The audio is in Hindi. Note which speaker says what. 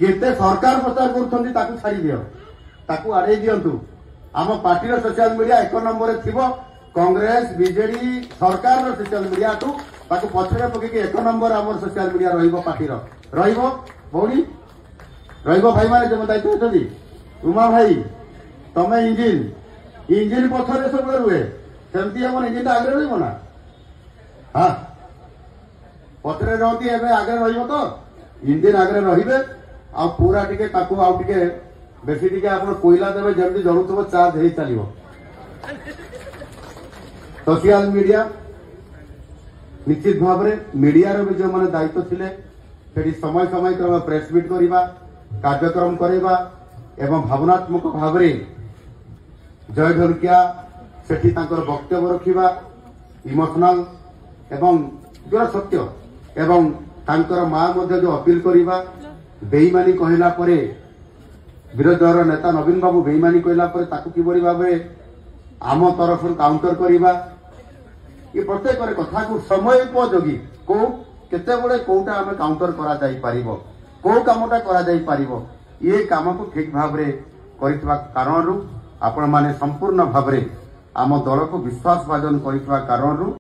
Speaker 1: केते सरकार प्रचार करुछंती ताकू छाड़ी दियो ताकू आड़े दियंतु आम पार्टी सोशल मीडिया एक नंबर थी कांग्रेस बीजेडी सरकार सोशल मीडिया टू ताकू पछरे पकई एक नंबर आम सोशल मीडिया रहिबो पार्टी रहिबो भौणी रहिबो भाई माने जम दायित्व होती उमा भाई तमे इंजिन पछरे सब रुहे सेमती आम इंजिन आगे रही ना हाँ पछरे रहती आगे रहिबो तो इंजिन आगे रहिबे आ पूरा टिके ताकू आउ टिके बेसी टिके आपण कोयला देबे जल्दी जरूरत चार्ज हे चलिबो सोशल मीडिया निश्चित भाव में मीडिया भी जो मैंने दायित्व थिले सेठी समय समय क्रम प्रेस मीट करवा कार्यक्रम करवा एवं भावनात्मक भाव में जय ढोलकिया सेठी तांकर वक्तव्य रखिबा इमोशनल एवं जो सत्य एवं तांकर मां मध्य जो अपील करवा बेईमानी कहला परे विरोधी दल नेता नवीन बाबू बेईमानी कहला परे ताकू किबरी भाव आम तरफ काउंटर करवा ये प्रत्येक कथा को समय उपयोगी को केते बड़े कोटा आम काउंटर करा जाई पारिबो को कामटा करा जाई पारिबो ये काम को ठीक भाव रे करितबा कारणरू आपण माने संपूर्ण भाव रे आम दल को विश्वास भाजन करितबा कारणरू